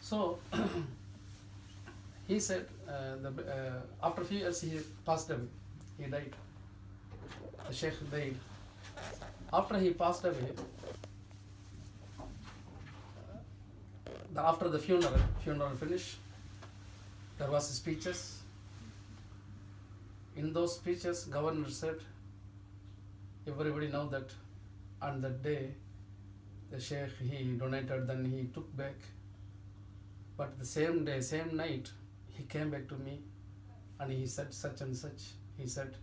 So he said, after a few years he passed away. He died. The Sheikh died. After he passed away, after the funeral finished, there was speeches. In those speeches, governor said, everybody know that on that day, the Sheikh, he donated, then he took back. But the same day, same night, he came back to me and he said such and such. He said,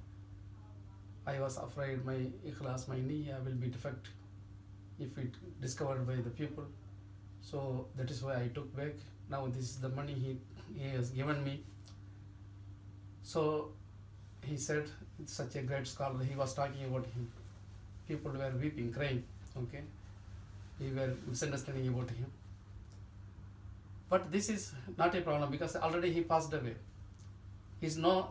I was afraid my ikhlas, my niyyah will be defect if it discovered by the people. So that is why I took back. Now this is the money he has given me. So he said, it's such a great scholar. He was talking about him. People were weeping, crying. Okay, we were misunderstanding about him. But this is not a problem because already he passed away. He's no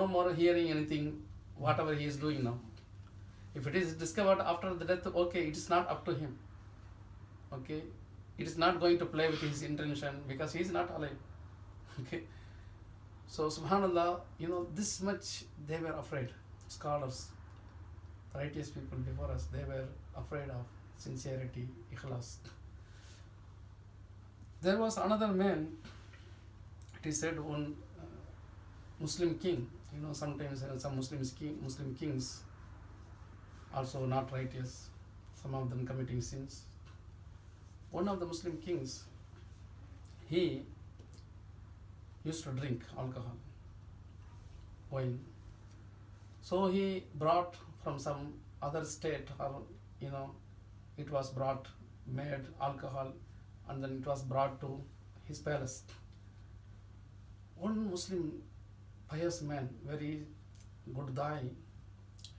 more hearing anything, whatever he is doing now. If it is discovered after the death, okay, it is not up to him. Okay, it is not going to play with his intention because he is not alive. Okay, so subhanallah, this much they were afraid. Scholars, righteous people before us, they were afraid of sincerity, ikhlas. There was another man, it is said, one Muslim king. Sometimes some Muslim kings also not righteous, some of them committing sins. One of the Muslim kings, he used to drink alcohol, wine. So he brought from some other state, or it was brought, made alcohol, and then it was brought to his palace. One Muslim pious man, very good guy,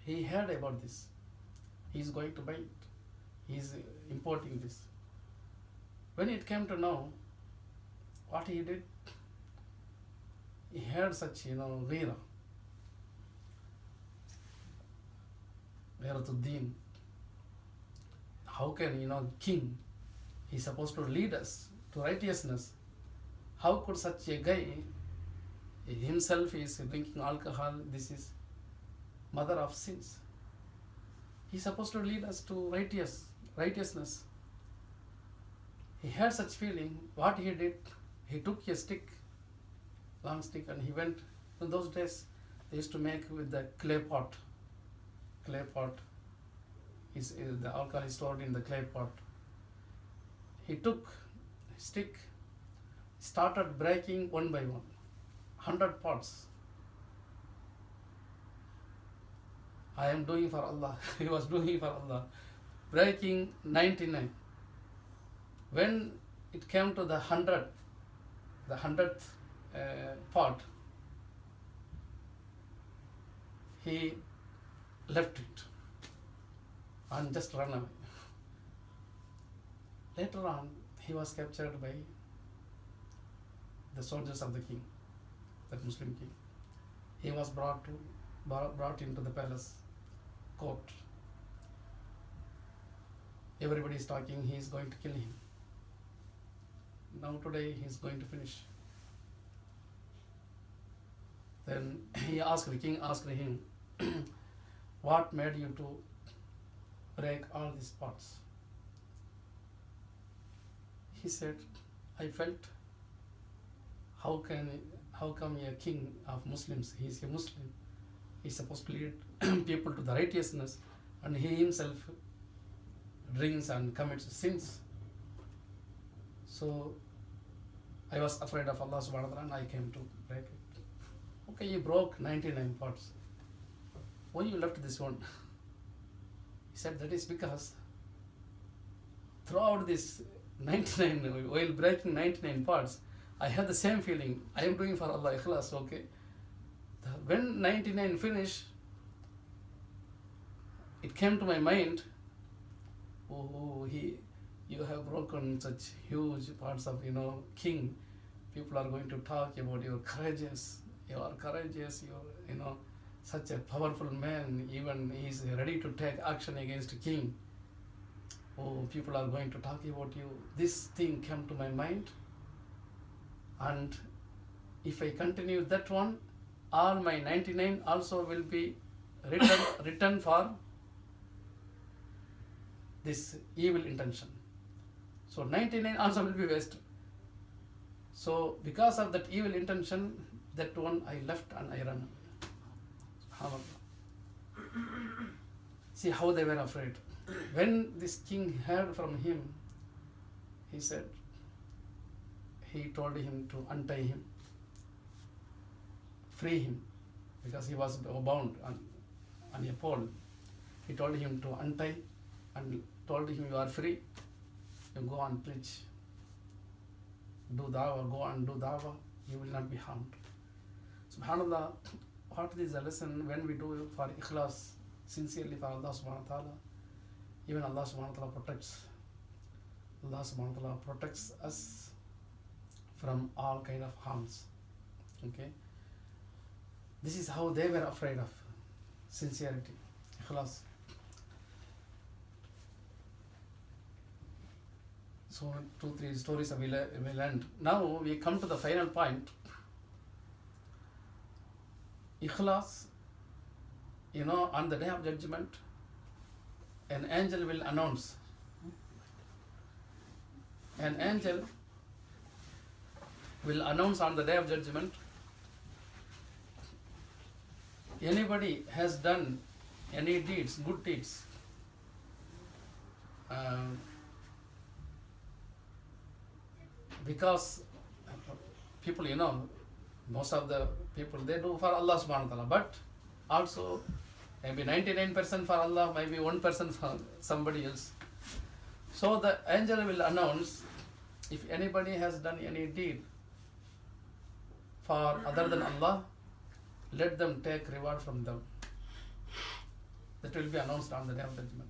he heard about this. He is going to buy it. He is importing this. When it came to know, what he did, he had such, ghira, ghiratuddin. How can, king, he's supposed to lead us to righteousness. How could such a guy, himself is drinking alcohol, this is mother of sins. He's supposed to lead us to righteousness. He had such feeling. What he did, he took a stick, long stick, and he went. In those days, they used to make with the clay pot. Clay pot is the alcohol is stored in the clay pot. He took stick, started breaking one by one, 100 pots. I am doing for Allah. He was doing for Allah, breaking 99. When it came to the 100th pot, he left it and just ran away. Later on, he was captured by the soldiers of the king, that Muslim king. He was brought into the palace court. Everybody is talking, he is going to kill him. Now today he is going to finish. Then the king asked him, what made you to break all these pots? He said, I felt, how come a king of Muslims, he is a Muslim, he is supposed to lead people to the righteousness, and he himself drinks and commits sins. So I was afraid of Allah subhanahu wa ta'ala and I came to break it. Okay, you broke 99 pots. Why you left this one? He said, that is because throughout this 99, while breaking 99 pots, I had the same feeling. I am doing for Allah ikhlas, okay? When 99 finished, it came to my mind, you have broken such huge parts of, king. People are going to talk about you are courageous, you're, such a powerful man, even he is ready to take action against a king. Oh, people are going to talk about you. This thing came to my mind. and if I continue that one, all my 99 also will be written for this evil intention. So 99 also will be wasted. So because of that evil intention, that one I left and I ran away. See how they were afraid. When this king heard from him, he told him to untie him, free him, because he was bound on a pole. He told him to untie and told him, you are free, you go and preach, do dawah, go and do dawah, you will not be harmed. SubhanAllah, what is the lesson when we do for ikhlas, sincerely for Allah subhanahu wa ta'ala? Even Allah subhanahu wa ta'ala protects. Allah subhanahu wa ta'ala protects us from all kind of harms. Okay? This is how they were afraid of sincerity, ikhlas. So 2-3 stories we learned. Now we come to the final point. Ikhlas, on the day of judgment, an angel will announce. An angel will announce on the day of judgment, anybody has done any deeds, good deeds, because people, most of the people, they do for Allah subhanahu wa ta'ala, but also maybe 99% for Allah, maybe 1% for somebody else. So the angel will announce, if anybody has done any deed for other than Allah, let them take reward from them. That will be announced on the day of judgment.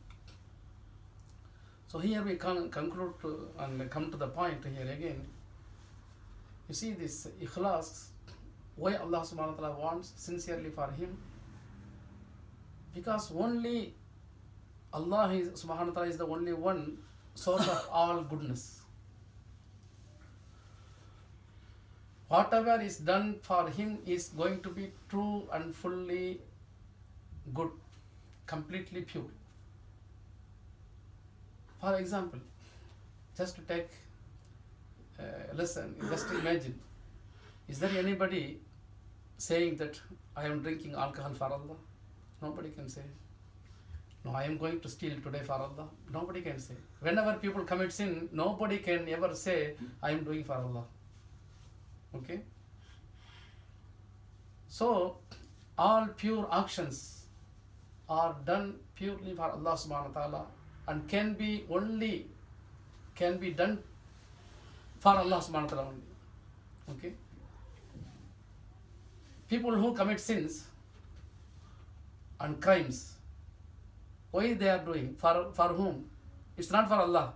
So here we conclude and come to the point here again. You see this ikhlas, why Allah subhanahu wa ta'ala wants sincerely for him? Because only Allah subhanahu wa ta'ala is the only one source of all goodness. Whatever is done for him is going to be true and fully good, completely pure. For example, just to take a lesson, just imagine, is there anybody saying that I am drinking alcohol for Allah? Nobody can say. No, I am going to steal today for Allah. Nobody can say. Whenever people commit sin, nobody can ever say, I am doing for Allah. Okay? So, all pure actions are done purely for Allah subhanahu wa ta'ala and can be done for Allah subhanahu wa ta'ala only. Okay? People who commit sins and crimes, why they are doing? For whom? It's not for Allah.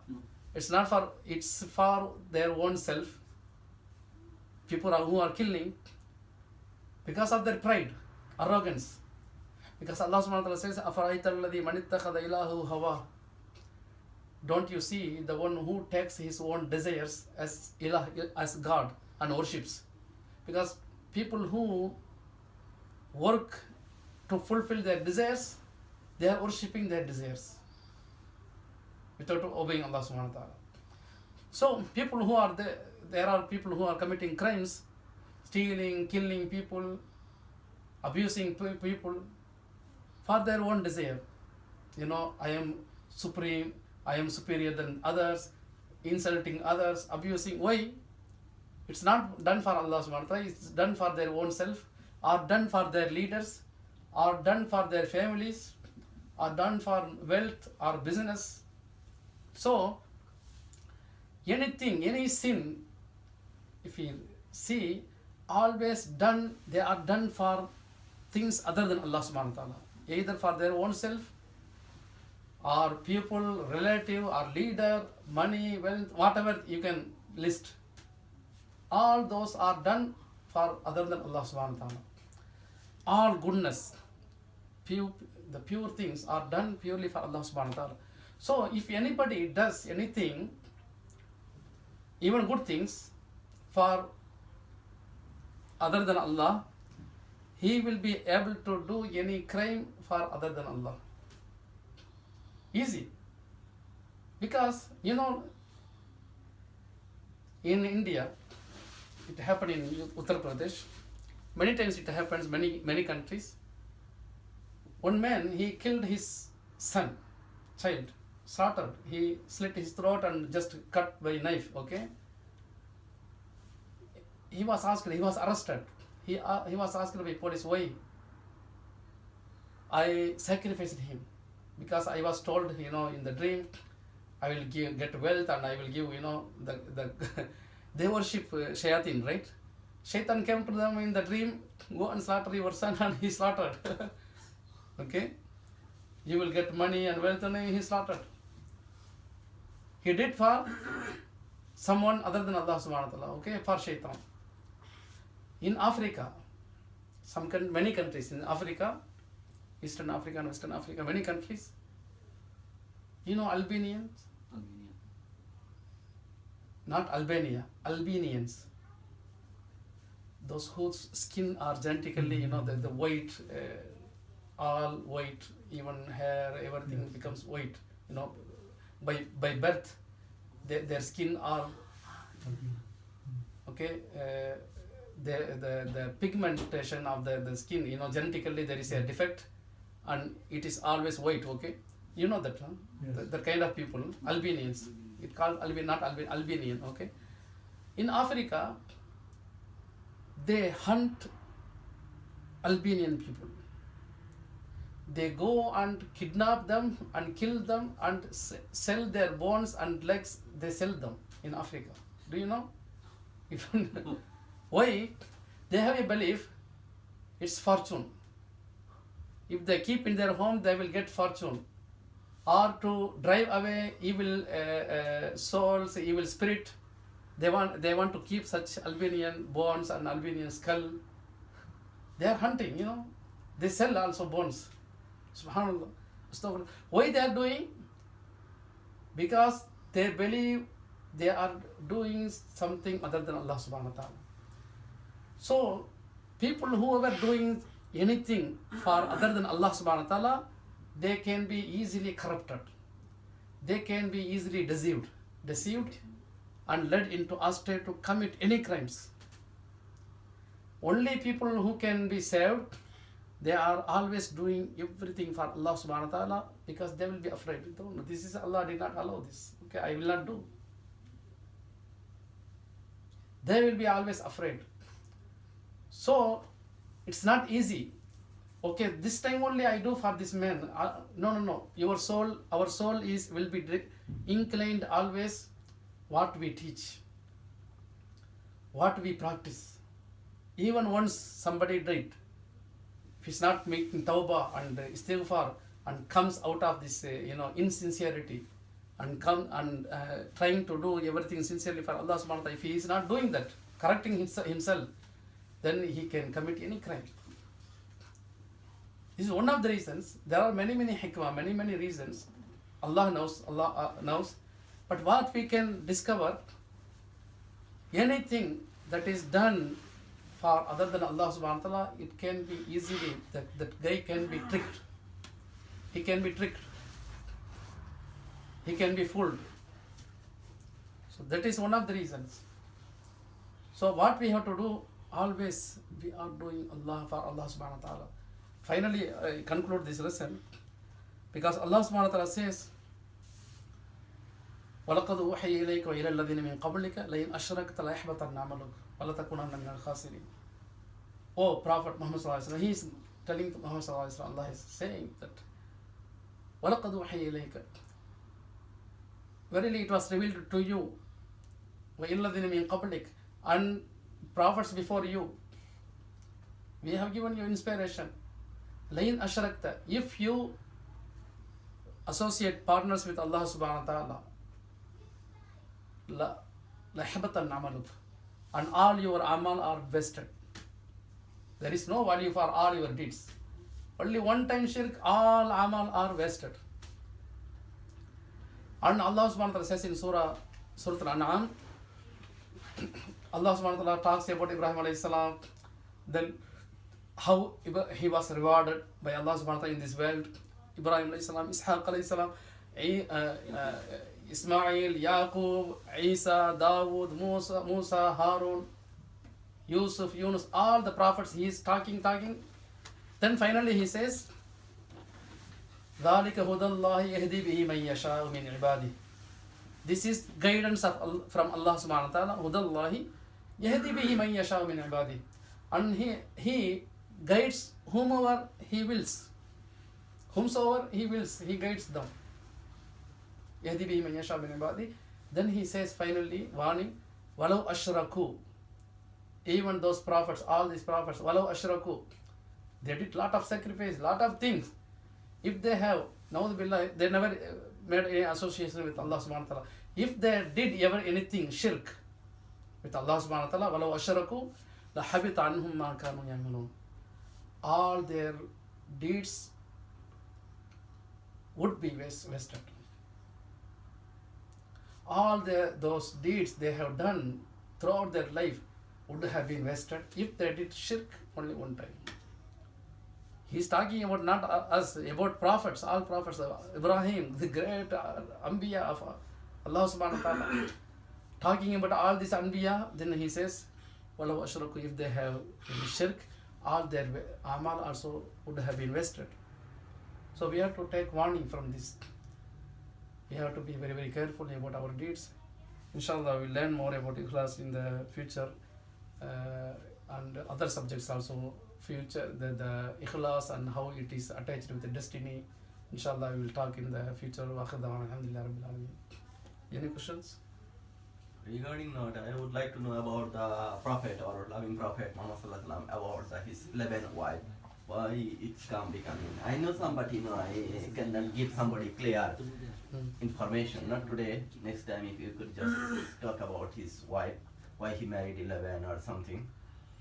It's for their own self. People who are killing because of their pride, arrogance. Because Allah subhanahu wa ta'ala says, أَفَرَأَيْتَ الَّذِي مَنِ اتَّخَذَ إِلَهُ هَوَاهُ. Don't you see the one who takes his own desires as ilah, as God, and worships? Because people who work to fulfill their desires, they are worshipping their desires without obeying Allah subhanahu wa ta'ala. So people who are there are people who are committing crimes, stealing, killing people, abusing people for their own desire. I am supreme, I am superior than others, insulting others, abusing. Why? It's not done for Allah subhanahu wa ta'ala, it's done for their own self, or done for their leaders, or done for their families, or done for wealth or business. So, any sin, if you see, always done, they are done for things other than Allah subhanahu wa ta'ala, either for their own self, or people, relative, or leader, money, wealth, whatever you can list. All those are done for other than Allah subhanahu wa ta'ala. All goodness, the pure things are done purely for Allah subhanahu wa ta'ala. So if anybody does anything, even good things, for other than Allah, he will be able to do any crime for other than Allah. Easy. Because, in India, it happened in Uttar Pradesh. Many times it happens, many countries. One man, he killed his child, slaughtered. He slit his throat and just cut by knife, okay? He was arrested. He was asked by police, why? I sacrificed him because I was told, in the dream, I will get wealth and I will give, they worship shayateen, right? Shaitan came to them in the dream, go and slaughter your son, and he slaughtered. Okay? You will get money and wealth, and he slaughtered. He did for someone other than Allah subhanahu wa ta'ala, okay, for shaitan. In Africa, many countries in Africa, Eastern Africa and Western Africa, many countries, Albanians? Not Albania, Albanians. Those whose skin are genetically, the white, all white, even hair, everything becomes white. By birth, their skin are, okay, the pigmentation of the skin, genetically there is a defect, and it is always white, okay? You know that, huh? Yes. The kind of people, Albanians. It's called Albanian, okay? In Africa, they hunt Albanian people. They go and kidnap them and kill them and sell their bones and legs. They sell them in Africa. Do you know? Why? They have a belief it's fortune. If they keep in their home, they will get fortune. Or to drive away evil souls, evil spirit. They want to keep such Albanian bones and Albanian skull. They are hunting, They sell also bones. Subhanallah. Astaghfirullah. Why they are doing? Because they believe they are doing something other than Allah subhanahu wa ta'ala. So, people who are doing anything for other than Allah subhanahu wa ta'ala, they can be easily corrupted. They can be easily deceived and led into a state to commit any crimes. Only people who can be saved, they are always doing everything for Allah subhanahu wa ta'ala because they will be afraid. This is Allah did not allow this. Okay, I will not do. They will be always afraid. So, it's not easy. Okay, this time only I do for this man. No. Our soul will be inclined always what we teach, what we practice. Even once somebody died, if he's not making tawbah and istighfar and comes out of this, insincerity and trying to do everything sincerely for Allah subhanahu wa ta'ala, if he is not doing that, correcting himself, then he can commit any crime. This is one of the reasons. There are many hikmah, many reasons. Allah knows. But what we can discover, anything that is done for other than Allah subhanahu wa ta'ala, it can be easily, that guy can be tricked. He can be tricked. He can be fooled. So that is one of the reasons. So what we have to do, always we are doing Allah for Allah subhanahu wa ta'ala. Finally, I conclude this lesson because Allah subhanahu wa ta'ala says, وَلَقَدْ أُوحِيَ إِلَيْكَ وَإِلَى الَّذِينَ مِنْ قَبْلِكَ لَئِنْ أَشْرَكْتَ لَيَحْبَطَنَّ عَمَلُكَ وَلَتَكُونَنَّ مِنَ الْخَاسِرِينَ. Oh Prophet Muhammad sallallahu alaihi wasallam, he is telling Muhammad sallallahu alaihi wasallam, Allah is saying that وَلَقَدْ أُوحِيَ إِلَيْكَ, verily it was revealed to you, وَإِلَى الَّذِينَ مِنْ قَبْلِكَ, and prophets before you, we have given you inspiration. لَئِنْ أَشْرَكْتَ, if you associate partners with Allah subhanahu wa ta'ala, لَحَبَطَنَّ عَمَلُكَ, and all your amal are wasted. There is no value for all your deeds. Only one time shirk, all amal are wasted. And Allah subhanahu wa ta'ala says in Surah Al-An'am, Allah subhanahu wa ta'ala talks about Ibrahim alayhi salam Then how he was rewarded by Allah subhanahu wa ta'ala in this world. Ibrahim alayhi salam, Ishaq alayhi salam, Ismail, Yaqub, Isa, Dawood, Musa, Harun, Yusuf, Yunus, all the prophets, he is talking. Then finally he says, ذَلِكَ هُدَى اللَّهِ يَهْدِي بِهِ مَن يَشَاءُ مِنْ عِبَادِهِ. This is guidance from Allah subhanahu wa ta'ala. هُدَى اللَّهِ يَهْدِي بِهِ مَن يَشَاءُ مِنْ عِبَادِهِ. And he guides whomever he wills. Whomsoever he wills, he guides them. يَهْدِي بِهِ مَن يَشَاءُ مِنْ عِبَادِهِ. Then he says finally, warning, وَلَوْ أَشْرَكُوا. Even those prophets, all these prophets, وَلَوْ أَشْرَكُوا, they did lot of sacrifice, lot of things. If they have, they never made any association with Allah subhanahu wa ta'ala. If they did ever anything, shirk, with Allah subhanahu wa ta'ala, وَلَوْ أَشْرَكُوا لَحَبِطَ عَنْهُمْ مَا كَانُوا يَعْمَلُونَ. All their deeds would be wasted. All those deeds they have done throughout their life would have been wasted if they did shirk only one time. He's talking about not us, about prophets, all prophets. Ibrahim, the great Anbiya of Allah subhanahu wa ta'ala. Talking about all these Anbiya, then he says, وَلَوْ أَشْرَكُوا, if they have any shirk, all their amal also would have been wasted. So we have to take warning from this. We have to be very, very careful about our deeds. Inshallah, we'll learn more about Ikhlas in the future and other subjects also. Future, the Ikhlas and how it is attached with the destiny. Inshallah, we will talk in the future. Any questions? Regarding that, I would like to know about the Prophet or loving Prophet Muhammad Sallallahu Alaihi Wasallam, about his 11 wives. Why it's come becoming? I know somebody, I cannot give somebody clear information. Not today. Next time, if you could just talk about his wife, why he married 11 or something.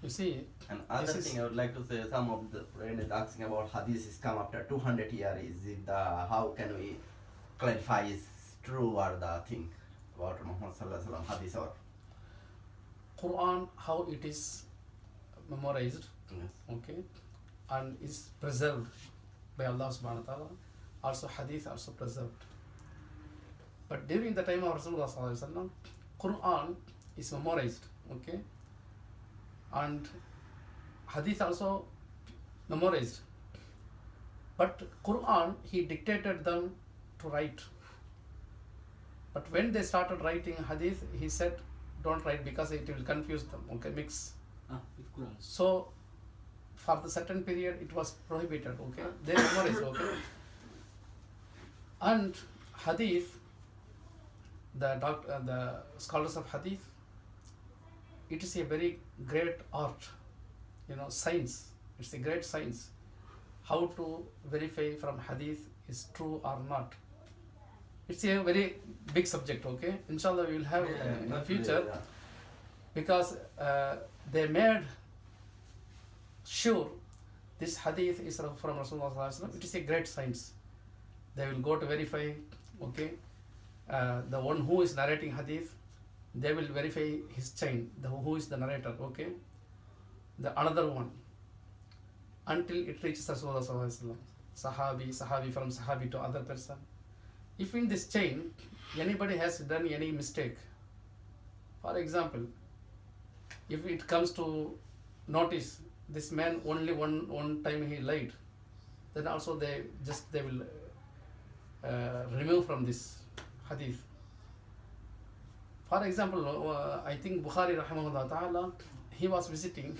You see, and other thing I would like to say, some of the friends is asking about hadith is come after 200 years. Is it how can we clarify is true or the thing about Muhammad Sallallahu Alaihi Wasallam hadith or Quran, how it is memorized, yes. Okay, and is preserved by Allah subhanahu wa ta'ala. Also hadith also preserved. But during the time of Rasulullah Sallallahu Alaihi Wasallam, Quran is memorized, okay, and hadith also memorized. But Quran, he dictated them to write. But when they started writing hadith, he said, don't write because it will confuse them, okay, mix. With Quran. So for the certain period it was prohibited, okay, they memorized, okay. And hadith, the scholars of hadith, it is a very great art, science. It's a great science. How to verify from hadith is true or not. It's a very big subject, okay. Inshallah, we will have in the future, because they made sure this hadith is from Rasulullah Sallallahu Alaihi Wasallam. It is a great science. They will go to verify, okay, the one who is narrating hadith, they will verify his chain, who is the narrator, okay, the another one, until it reaches Rasulullah Sallallahu Alaihi Wasallam. Sahabi from Sahabi to other person. If in this chain anybody has done any mistake, for example, if it comes to notice this man only one time he lied, then also they will remove from this hadith. For example, I think Bukhari rahimahullah ta'ala, he was visiting,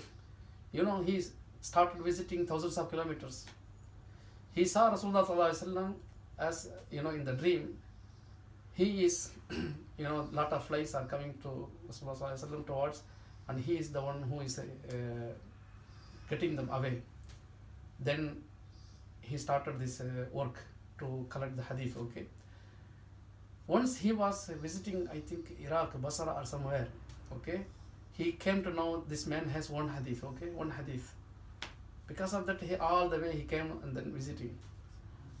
he started visiting thousands of kilometers. He saw Rasulullah Sallallahu Alaihi Wasallam as, in the dream, he is, lot of flies are coming to Rasulullah Sallallahu Alaihi Wasallam towards, and he is the one who is getting them away. Then he started this work to collect the hadith, okay. Once he was visiting, I think, Iraq, Basra or somewhere, okay, he came to know this man has one hadith, okay, one hadith. Because of that, all the way he came and then visiting.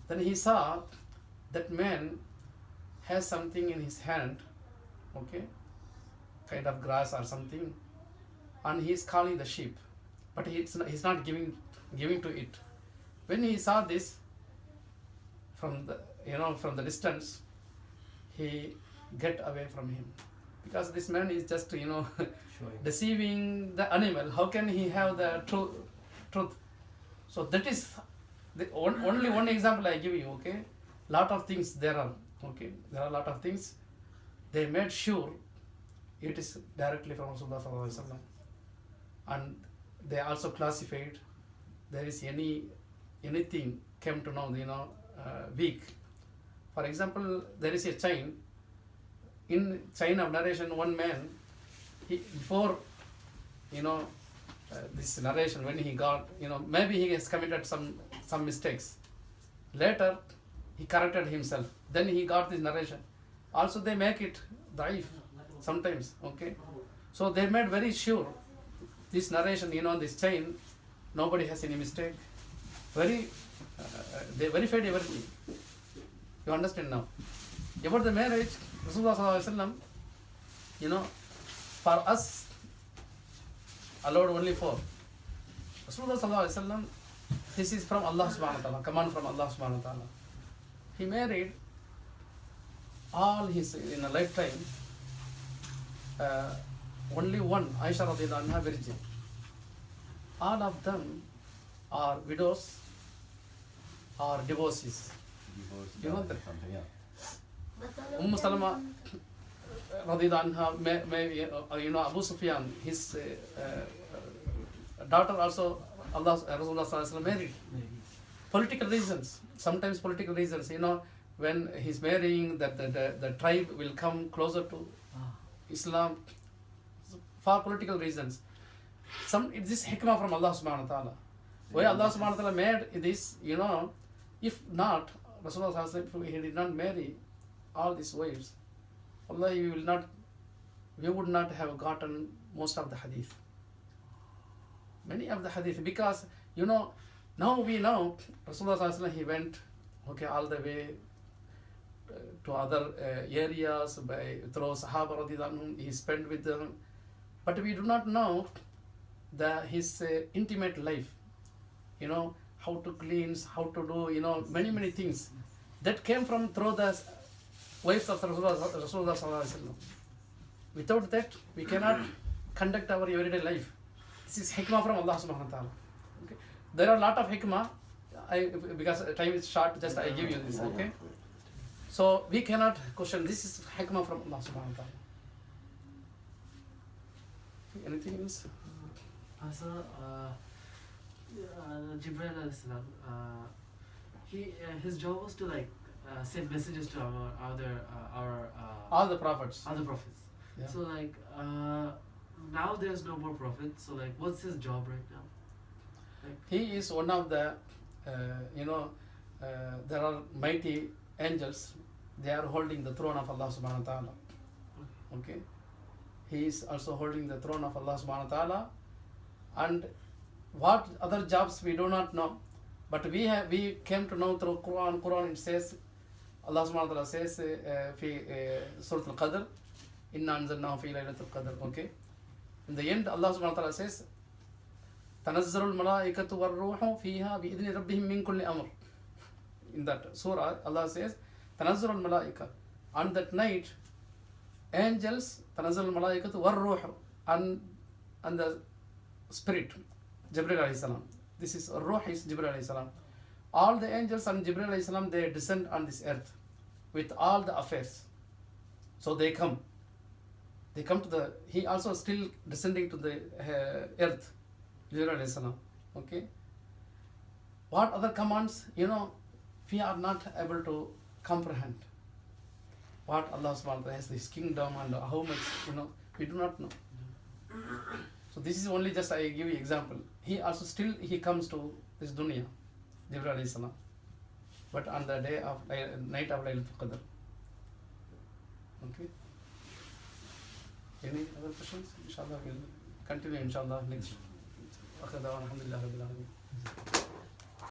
Then he saw that man has something in his hand, okay, kind of grass or something, and he is calling the sheep. but he's not giving to it. When he saw this from the distance, he get away from him, because this man is just deceiving the animal. How can he have the truth? So that is only one example I give you. Okay, lot of things there are. Okay, there are a lot of things. They made sure it is directly from Rasulullah sallallahu alaihi wasallam, and they also classified there is anything came to know weak. For example, there is a chain. In chain of narration, one man, before this narration, when he got maybe he has committed some mistakes. Later, he corrected himself. Then he got this narration. Also, they make it daif sometimes. Okay, so they made very sure this narration, this chain, nobody has any mistake. They verified everything. You understand now? About the marriage, Rasulullah sallallahu alaihi wasallam, for us, allowed only for Rasulullah sallallahu alaihi wasallam. This is from Allah subhanahu wa ta'ala, command from Allah subhanahu wa ta'ala. He married all his in a lifetime. Only one, Aisha radhiyallahu anha, virgin. All of them are widows or divorcees. You know that? Salama radhiyallahu anha, Abu Sufyan, his daughter also, Rasulullah sallallahu alaihi wasallam married. Political reasons, sometimes political reasons. When he's marrying, that the tribe will come closer to Islam, for political reasons. This hikmah from Allah subhanahu wa ta'ala. Why Allah subhanahu wa ta'ala made this, if not, Rasulullah sallallahu alaihi wasallam, he did not marry all these wives, Allah, we would not have gotten most of the hadith. Many of the hadith, because now we know Rasulullah sallallahu alaihi wasallam, he went all the way to other areas through Sahaba radhiyallahu anhum, he spent with them, but we do not know his intimate life, how to cleanse, how to do many things that came from through the wives of Rasulullah sallallahu alaihi wasallam. Without that, we cannot conduct our everyday life. This is hikmah from Allah subhanahu wa ta'ala. Okay? There are a lot of hikmah. Because time is short, just I give you this. Okay, so we cannot question. This is hikmah from Allah subhanahu wa ta'ala. Anything else? Also, Jibril alayhi salam, his job was to send messages to all the prophets. Yeah. So now there's no more prophets. So what's his job right now? He is one of the there are mighty angels. They are holding the throne of Allah subhanahu wa ta'ala. Okay. He is also holding the throne of Allah subhanahu wa ta'ala. And what other jobs we do not know, but we came to know through Quran. Quran, it says, Allah subhanahu wa ta'ala says Surah Al-Qadr, Inna anzalnahu fi laylatul qadr. Okay. In the end, Allah subhanahu wa ta'ala says, تنزل الملائكة والروح فيها بإذن ربهم من كل أمر. In that surah, Allah says, تنزل الملائكة. On that night, angels, تنزل الملائكة والروح, and the spirit, Jibril alayhi salam. This is Ruh is Jibril alayhi salam. All the angels and Jibril alayhi salam, they descend on this earth with all the affairs. So they come to he also still descending to the earth. Okay. What other commands, we are not able to comprehend. What Allah subhanahu wa ta'ala has, His kingdom, and how much, we do not know. So this is only just I give you example. He also still he comes to this dunya, Jibril alayhi salam, but on the day of night of Laylatul Qadr. Okay. Any other questions? Inshallah we'll continue inshallah next. Alhamdulillah Rabbil Alamin.